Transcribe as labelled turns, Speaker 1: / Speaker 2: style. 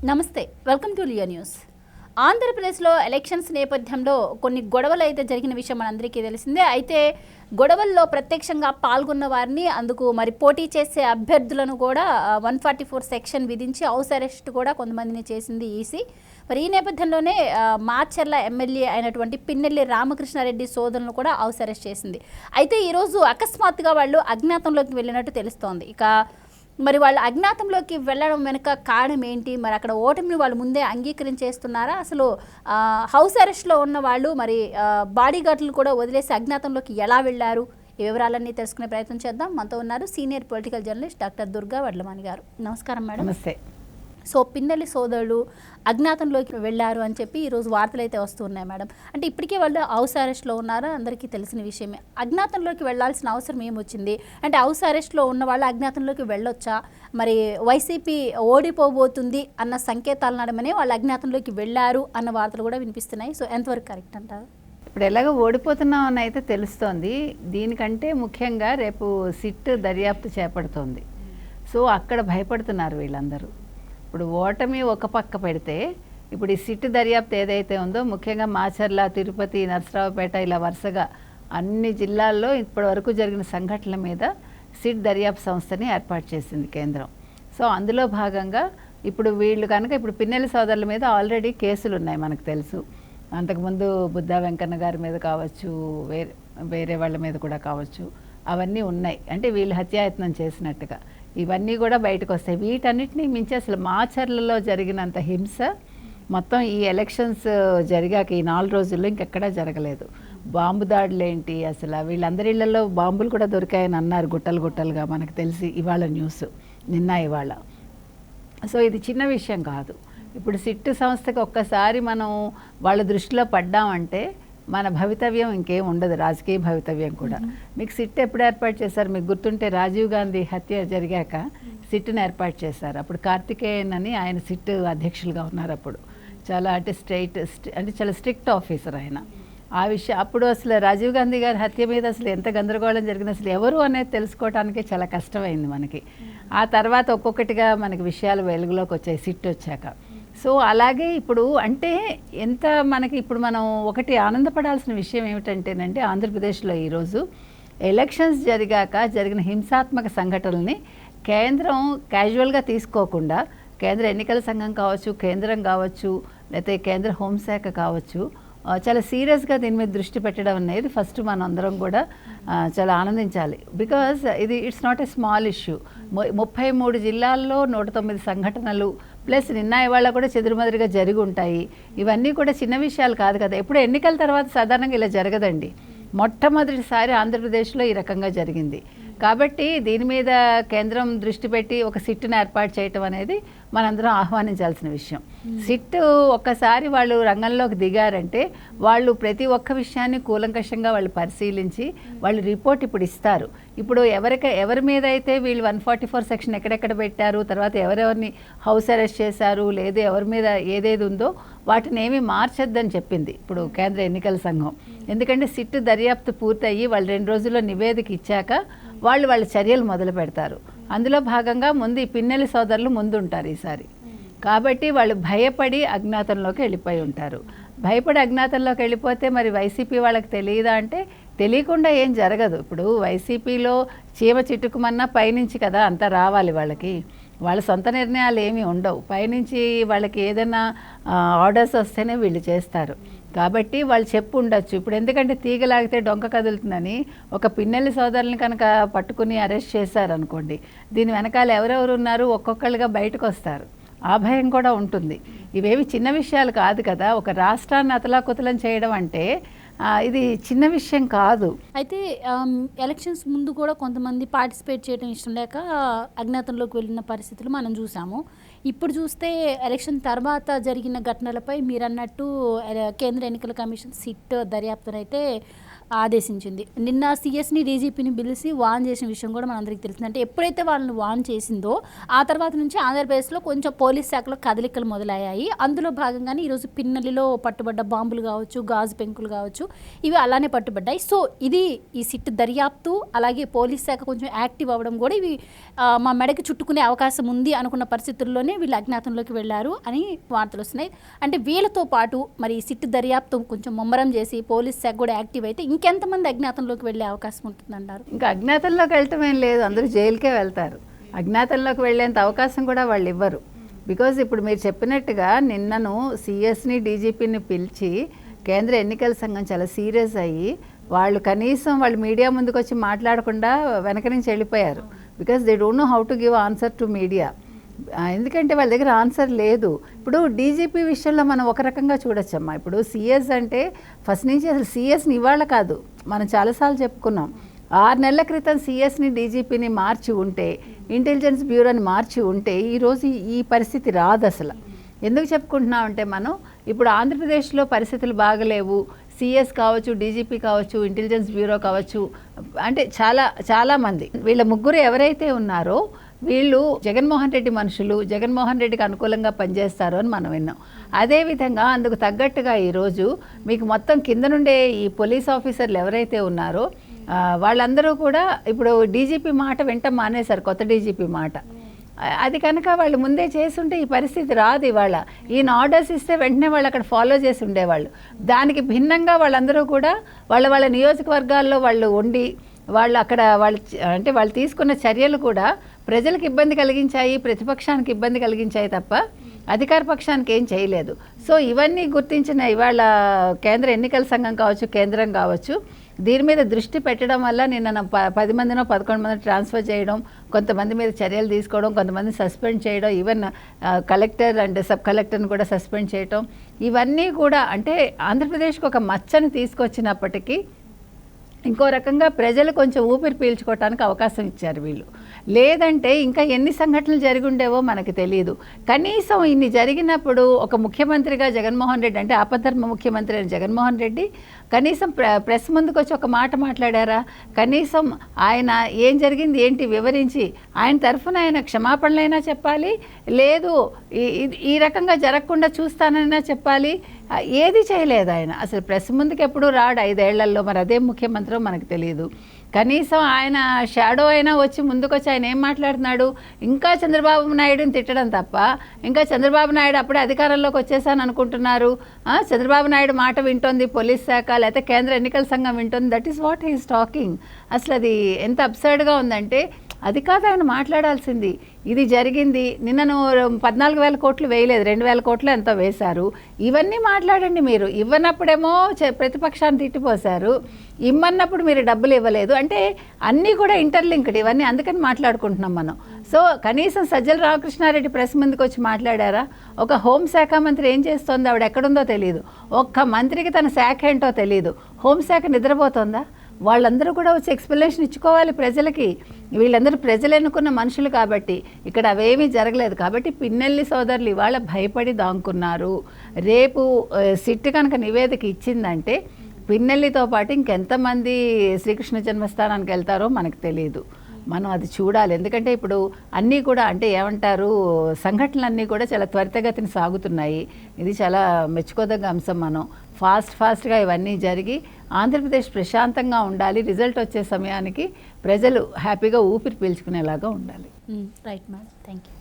Speaker 1: నమస్తే, welcome to Leo news. ఆంధ్రప్రదేశ్లో elections నేపథ్యంలో కొన్ని గొడవలు అయితే జరిగిన విషయం మనందరికీ తెలిసిందే. అయితే గొడవల్లో ప్రత్యక్షంగా పాల్గొన్న వారిని, అందుకు మరి పోటీ చేసే అభ్యర్థులను కూడా 144 సెక్షన్ విధించి హౌస్ అరెస్ట్ కూడా కొంతమందిని చేసింది ఈసీ. మరి ఈ నేపథ్యంలోనే మాచర్ల ఎమ్మెల్యే అయినటువంటి పిన్నెల్లి రామకృష్ణారెడ్డి సోదరులను కూడా హౌస్ అరెస్ట్ చేసింది. అయితే ఈరోజు అకస్మాత్తుగా వాళ్ళు అజ్ఞాతంలోకి వెళ్ళినట్టు తెలుస్తోంది. ఇక మరి వాళ్ళు అజ్ఞాతంలోకి వెళ్ళడం వెనుక కారణం ఏంటి? మరి అక్కడ ఓటమిని వాళ్ళు ముందే అంగీకరించేస్తున్నారా? అసలు హౌస్ అరెస్ట్లో ఉన్న వాళ్ళు మరి బాడీ గార్డులు కూడా వదిలేసి అజ్ఞాతంలోకి ఎలా వెళ్ళారు? ఈ వివరాలన్నీ తెలుసుకునే ప్రయత్నం చేద్దాం. మనతో ఉన్నారు senior political journalist doctor Durga Vadlamani గారు. నమస్కారం మేడం.
Speaker 2: నమస్తే.
Speaker 1: సో పిన్నెల్లి సోదరులు అజ్ఞాతంలోకి వెళ్ళారు అని చెప్పి ఈరోజు వార్తలు అయితే వస్తున్నాయి మేడం. అంటే ఇప్పటికే వాళ్ళు హౌస్ అరెస్ట్లో ఉన్నారో అందరికీ తెలిసిన విషయమే. అజ్ఞాతంలోకి వెళ్లాల్సిన అవసరం ఏమొచ్చింది? అంటే హౌస్ అరెస్ట్లో ఉన్న వాళ్ళు అజ్ఞాతంలోకి వెళ్ళొచ్చా? మరి వైసీపీ ఓడిపోబోతుంది అన్న సంకేతాలు నడమనే వాళ్ళు అజ్ఞాతంలోకి వెళ్ళారు అన్న వార్తలు కూడా వినిపిస్తున్నాయి. సో ఎంతవరకు కరెక్ట్ అంటారు?
Speaker 2: ఇప్పుడు ఎలాగో ఓడిపోతున్నాం అని అయితే తెలుస్తోంది. దీనికంటే ముఖ్యంగా రేపు సిట్ దర్యాప్తు చేపడుతోంది. సో అక్కడ భయపడుతున్నారు వీళ్ళందరూ. ఇప్పుడు ఓటమి ఒక పక్క పెడితే ఇప్పుడు ఈ సిట్ దర్యాప్తు ఏదైతే ఉందో ముఖ్యంగా మాచర్ల, తిరుపతి, నరసరావుపేట ఇలా వరుసగా అన్ని జిల్లాల్లో ఇప్పటి వరకు జరిగిన సంఘటనల మీద సిట్ దర్యాప్తు సంస్థని ఏర్పాటు చేసింది కేంద్రం. సో అందులో భాగంగా ఇప్పుడు వీళ్ళు కనుక ఇప్పుడు పిన్నెల్లి సోదరుల మీద ఆల్రెడీ కేసులు ఉన్నాయి మనకు తెలుసు. అంతకుముందు బుద్ధా వెంకన్న గారి మీద కావచ్చు, వేరే వాళ్ళ మీద కూడా కావచ్చు, అవన్నీ ఉన్నాయి. అంటే వీళ్ళు హత్యాయత్నం చేసినట్టుగా ఇవన్నీ కూడా బయటకు వస్తాయి. వీటన్నిటినీ మించి అసలు మాచర్లలో జరిగినంత హింస మొత్తం ఈ ఎలక్షన్స్ జరిగాక ఈ 4 రోజుల్లో ఇంకెక్కడా జరగలేదు. బాంబు దాడులు ఏంటి, అసలు వీళ్ళందరి ఇళ్లలో బాంబులు కూడా దొరికాయని అన్నారు గుట్టలు గుట్టలుగా, మనకు తెలిసి ఇవాళ న్యూస్, నిన్న ఇవాళ. సో ఇది చిన్న విషయం కాదు. ఇప్పుడు సిట్ సంస్థకి ఒక్కసారి మనం వాళ్ళ దృష్టిలో పడ్డామంటే మన భవితవ్యం ఇంకేం ఉండదు, రాజకీయ భవితవ్యం కూడా. మీకు సిట్ ఎప్పుడు ఏర్పాటు చేశారు? మీకు గుర్తుంటే రాజీవ్ గాంధీ హత్య జరిగాక సిట్ని ఏర్పాటు చేశారు. అప్పుడు కార్తికేయన్ అని ఆయన సిట్ అధ్యక్షులుగా ఉన్నారు. అప్పుడు చాలా అంటే చాలా స్ట్రిక్ట్ ఆఫీసర్ ఆయన. ఆ విషయం అప్పుడు అసలు రాజీవ్ గాంధీ గారి హత్య మీద అసలు ఎంత గందరగోళం జరిగింది, అసలు ఎవరు అనేది తెలుసుకోవడానికే చాలా కష్టమైంది మనకి. ఆ తర్వాత ఒక్కొక్కటిగా మనకి విషయాలు వెలుగులోకి వచ్చాయి సిట్ వచ్చాక. సో అలాగే ఇప్పుడు అంటే ఎంత మనకి ఇప్పుడు మనం ఒకటి ఆనందపడాల్సిన విషయం ఏమిటంటేనంటే ఆంధ్రప్రదేశ్లో ఈరోజు ఎలక్షన్స్ జరిగిన హింసాత్మక సంఘటనల్ని కేంద్రం క్యాజువల్గా తీసుకోకుండా, కేంద్ర ఎన్నికల సంఘం కావచ్చు, కేంద్రం కావచ్చు, లేకపోతే కేంద్ర హోంశాఖ కావచ్చు, చాలా సీరియస్గా దీని మీద దృష్టి పెట్టడం అనేది ఫస్ట్ మనం అందరం కూడా చాలా ఆనందించాలి. Because it's not a small issue. 33 జిల్లాల్లో 109 సంఘటనలు ప్లస్ నిన్న ఇవాళ కూడా చెదురుమదురుగా జరిగి ఉంటాయి. ఇవన్నీ కూడా చిన్న విషయాలు కాదు కదా. ఎప్పుడు ఎన్నికల తర్వాత సాధారణంగా ఇలా జరగదండి. మొట్టమొదటిసారి ఆంధ్రప్రదేశ్లో ఈ రకంగా జరిగింది. కాబట్టి దీని మీద కేంద్రం దృష్టి పెట్టి ఒక సిట్ను ఏర్పాటు చేయటం అనేది మనందరం ఆహ్వానించాల్సిన విషయం. సిట్ ఒక్కసారి వాళ్ళు రంగంలోకి దిగారంటే వాళ్ళు ప్రతి ఒక్క విషయాన్ని కూలంకషంగా వాళ్ళు పరిశీలించి వాళ్ళు రిపోర్ట్ ఇప్పుడు ఇస్తారు. ఇప్పుడు ఎవరి మీద అయితే వీళ్ళు 144 సెక్షన్ ఎక్కడెక్కడ పెట్టారు, తర్వాత ఎవరెవరిని హౌస్ అరెస్ట్ చేశారు, లేదు ఎవరి మీద ఏదేది ఉందో వాటిని ఏమీ మార్చొద్దని చెప్పింది ఇప్పుడు కేంద్ర ఎన్నికల సంఘం. ఎందుకంటే సిట్ దర్యాప్తు పూర్తయ్యి వాళ్ళు 2 రోజుల్లో నివేదిక ఇచ్చాక వాళ్ళ చర్యలు మొదలు పెడతారు. అందులో భాగంగా ముందు ఈ పిన్నెల్లి సోదరులు ముందు ఉంటారు ఈసారి. కాబట్టి వాళ్ళు భయపడి అజ్ఞాతంలోకి వెళ్ళిపోయి ఉంటారు. భయపడి అజ్ఞాతంలోకి వెళ్ళిపోతే మరి వైసీపీ వాళ్ళకి తెలియదా అంటే తెలియకుండా ఏం జరగదు. ఇప్పుడు వైసీపీలో చీమ చిట్టుకుమన్నా పైనుంచి కదా అంతా రావాలి వాళ్ళకి. వాళ్ళ సొంత నిర్ణయాలు ఏమీ ఉండవు. పైనుంచి వాళ్ళకి ఏదైనా ఆర్డర్స్ వస్తేనే వీళ్ళు చేస్తారు. కాబట్టి వాళ్ళు చెప్పు ఉండొచ్చు. ఇప్పుడు ఎందుకంటే తీగలాగితే డొంక కదులుతుందని ఒక పిన్నెల్లి సోదరుని కనుక పట్టుకుని అరెస్ట్ చేశారనుకోండి, దీని వెనకాల ఎవరెవరు ఉన్నారు ఒక్కొక్కళ్ళుగా బయటకు వస్తారు. ఆ భయం కూడా ఉంటుంది. ఇవేవి చిన్న విషయాలు కాదు కదా. ఒక రాష్ట్రాన్ని అతలాకుతలం చేయడం అంటే ఇది చిన్న విషయం కాదు.
Speaker 1: అయితే ఎలక్షన్స్ ముందు కూడా కొంతమంది పార్టిసిపేట్ చేయడం ఇష్టం లేక అజ్ఞాతంలోకి వెళ్ళిన పరిస్థితులు మనం చూసాము. ఇప్పుడు చూస్తే ఎలక్షన్ తర్వాత జరిగిన ఘటనలపై మీరు అన్నట్టు కేంద్ర ఎన్నికల కమిషన్ సిట్ దర్యాప్తును అయితే ఆదేశించింది. నిన్న సీఎస్ని డీజీపీని పిలిచి వార్న్ చేసిన విషయం కూడా మనందరికీ తెలిసింది. అంటే ఎప్పుడైతే వాళ్ళని వార్న్ చేసిందో ఆ తర్వాత నుంచి ఆంధ్రప్రదేశ్లో కొంచెం పోలీస్ శాఖలో కదలికలు మొదలయ్యాయి. అందులో భాగంగానే ఈరోజు పిన్నెల్లిలో పట్టుబడ్డ బాంబులు కావచ్చు, గాజు పెంకులు కావచ్చు, ఇవి అలానే పట్టుబడ్డాయి. సో ఇది ఈ సిట్ దర్యాప్తు అలాగే పోలీస్ శాఖ కొంచెం యాక్టివ్ అవ్వడం కూడా ఇవి మా మెడకి చుట్టుకునే అవకాశం ఉంది అనుకున్న పరిస్థితుల్లోనే వీళ్ళు అజ్ఞాతంలోకి వెళ్ళారు అని వార్తలు వస్తున్నాయి. అంటే వీళ్ళతో పాటు మరి సిట్ దర్యాప్తు కొంచెం ముమ్మరం చేసి పోలీస్ శాఖ కూడా యాక్టివ్ అయితే ఇంకెంతమంది అజ్ఞాతంలోకి వెళ్ళే అవకాశం ఉంటుందంటారు?
Speaker 2: ఇంకా అజ్ఞాతంలోకి వెళ్ళటం ఏం లేదు, అందరూ జైలుకే వెళ్తారు. అజ్ఞాతంలోకి వెళ్ళేంత అవకాశం కూడా వాళ్ళు ఇవ్వరు. బికాజ్ ఇప్పుడు మీరు చెప్పినట్టుగా నిన్నను సిఎస్ని డీజీపీని పిలిచి కేంద్ర ఎన్నికల సంఘం చాలా సీరియస్ అయ్యి వాళ్ళు కనీసం వాళ్ళు మీడియా ముందుకు వచ్చి మాట్లాడకుండా వెనక నుంచి వెళ్ళిపోయారు. Because they don't know how to give answer to media. ఎందుకంటే వాళ్ళ దగ్గర ఆన్సర్ లేదు. ఇప్పుడు డీజీపీ విషయంలో మనం ఒక రకంగా చూడొచ్చమ్మా. ఇప్పుడు సిఎస్ అంటే ఫస్ట్ నుంచి అసలు సిఎస్ని ఇవాళ కాదు, మనం చాలాసార్లు చెప్పుకున్నాం. 6 నెలల క్రితం సిఎస్ని డీజీపీని మార్చి ఉంటే, ఇంటెలిజెన్స్ బ్యూరోని మార్చి ఉంటే ఈరోజు ఈ పరిస్థితి రాదు అసలు. ఎందుకు చెప్పుకుంటున్నామంటే మనం ఇప్పుడు ఆంధ్రప్రదేశ్లో పరిస్థితులు బాగలేవు, సిఎస్ కావచ్చు, డీజీపీ కావచ్చు, ఇంటెలిజెన్స్ బ్యూరో కావచ్చు, అంటే చాలామంది వీళ్ళ ముగ్గురు ఎవరైతే ఉన్నారో వీళ్ళు జగన్మోహన్ రెడ్డి మనుషులు, జగన్మోహన్ రెడ్డికి అనుకూలంగా పనిచేస్తారు అని మనం విన్నాం. అదేవిధంగా అందుకు తగ్గట్టుగా ఈరోజు మీకు మొత్తం కింద నుండే ఈ పోలీస్ ఆఫీసర్లు ఎవరైతే ఉన్నారో వాళ్ళందరూ కూడా ఇప్పుడు డీజీపీ మాట వింట మానేశారు, కొత్త డీజీపీ మాట. అది కనుక వాళ్ళు ముందే చేస్తుంటే ఈ పరిస్థితి రాదు. ఇవాళ ఈయన ఆర్డర్స్ ఇస్తే వెంటనే వాళ్ళు అక్కడ ఫాలో చేసి ఉండేవాళ్ళు. దానికి భిన్నంగా వాళ్ళందరూ కూడా వాళ్ళ నియోజకవర్గాల్లో వాళ్ళు ఉండి వాళ్ళు అక్కడ వాళ్ళు తీసుకున్న చర్యలు కూడా ప్రజలకు ఇబ్బంది కలిగించాయి, ప్రతిపక్షానికి ఇబ్బంది కలిగించాయి తప్ప అధికార పక్షానికి ఏం చేయలేదు. సో ఇవన్నీ గుర్తించిన ఇవాళ కేంద్ర ఎన్నికల సంఘం కావచ్చు, కేంద్రం కావచ్చు, దీని మీద దృష్టి పెట్టడం వల్ల నిన్న 10 మందినో 11 మంది ట్రాన్స్ఫర్ చేయడం, కొంతమంది మీద చర్యలు తీసుకోవడం, కొంతమంది సస్పెండ్ చేయడం, ఈవెన్ కలెక్టర్ అండ్ సబ్ కలెక్టర్ని కూడా సస్పెండ్ చేయడం, ఇవన్నీ కూడా అంటే ఆంధ్రప్రదేశ్కి ఒక మచ్చని తీసుకొచ్చినప్పటికీ ఇంకో రకంగా ప్రజలు కొంచెం ఊపిరి పీల్చుకోవటానికి అవకాశం ఇచ్చారు వీళ్ళు. లేదంటే ఇంకా ఎన్ని సంఘటనలు జరిగి ఉండేవో మనకు తెలియదు. కనీసం ఇన్ని జరిగినప్పుడు ఒక ముఖ్యమంత్రిగా జగన్మోహన్ రెడ్డి, అంటే ఆపద్ధర్మ ముఖ్యమంత్రి అయిన జగన్మోహన్ రెడ్డి కనీసం ప్రెస్ ముందుకు వచ్చి ఒక మాట మాట్లాడారా? కనీసం ఆయన ఏం జరిగింది ఏంటి వివరించి ఆయన తరఫున ఆయన క్షమాపణలైనా చెప్పాలి, లేదు ఈ రకంగా జరగకుండా చూస్తానైనా చెప్పాలి. ఏది చేయలేదు ఆయన. అసలు ప్రెస్ ముందుకు ఎప్పుడు రాడు 5 ఏళ్లలో. మరి అదే ముఖ్యమంత్రో మనకు తెలియదు. కనీసం ఆయన షాడో అయినా వచ్చి ముందుకొచ్చి ఆయన ఏం మాట్లాడుతున్నాడు? ఇంకా చంద్రబాబు నాయుడుని తిట్టడం తప్ప, ఇంకా చంద్రబాబు నాయుడు అప్పుడే అధికారంలోకి వచ్చేసాను అనుకుంటున్నారు, చంద్రబాబు నాయుడు మాట వింటోంది పోలీస్ శాఖ లేకపోతే కేంద్ర ఎన్నికల సంఘం వింటోంది, that is what he is talking. అసలు అది ఎంత అబ్సర్డ్గా ఉందంటే అది కాదు ఆయన మాట్లాడాల్సింది. ఇది జరిగింది, నిన్నను 14,000 కోట్లు వేయలేదు, 2,000 కోట్లు ఎంతో వేశారు. ఇవన్నీ మాట్లాడండి మీరు. ఇవ్వనప్పుడేమో ప్రతిపక్షాన్ని తిట్టిపోశారు, ఇమ్మన్నప్పుడు మీరు డబ్బులు ఇవ్వలేదు. అంటే అన్నీ కూడా ఇంటర్లింక్డ్ ఇవన్నీ, అందుకని మాట్లాడుకుంటున్నాం మనం. సో కనీసం సజ్జల రామకృష్ణారెడ్డి ప్రెస్ ముందుకు వచ్చి మాట్లాడారా? ఒక హోంశాఖ మంత్రి ఏం చేస్తోంది? ఆవిడ ఎక్కడుందో తెలియదు. ఒక్క మంత్రికి తన శాఖ ఏంటో తెలియదు. హోంశాఖ నిద్రపోతుందా? వాళ్ళందరూ కూడా వచ్చి ఎక్స్ప్లెనేషన్ ఇచ్చుకోవాలి ప్రజలకి. వీళ్ళందరూ ప్రజలు ఎన్నుకున్న మనుషులు కాబట్టి ఇక్కడ అవేమీ జరగలేదు. కాబట్టి పిన్నెల్లి సోదరులు ఇవాళ భయపడి దాంకున్నారు. రేపు సిట్ కనుక నివేదిక ఇచ్చిందంటే పిన్నెల్లితో పాటు ఇంకెంతమంది శ్రీకృష్ణ జన్మస్థానానికి వెళ్తారో మనకు తెలియదు. మనం అది చూడాలి. ఎందుకంటే ఇప్పుడు అన్నీ కూడా అంటే ఏమంటారు, సంఘటనలన్నీ కూడా చాలా త్వరితగతిని సాగుతున్నాయి. ఇది చాలా మెచ్చుకోదగ్గ అంశం. మనం ఫాస్ట్గా ఇవన్నీ జరిగి ఆంధ్రప్రదేశ్ ప్రశాంతంగా ఉండాలి. రిజల్ట్ వచ్చే సమయానికి ప్రజలు హ్యాపీగా ఊపిరి పీల్చుకునేలాగా ఉండాలి.
Speaker 1: Right madam, thank you.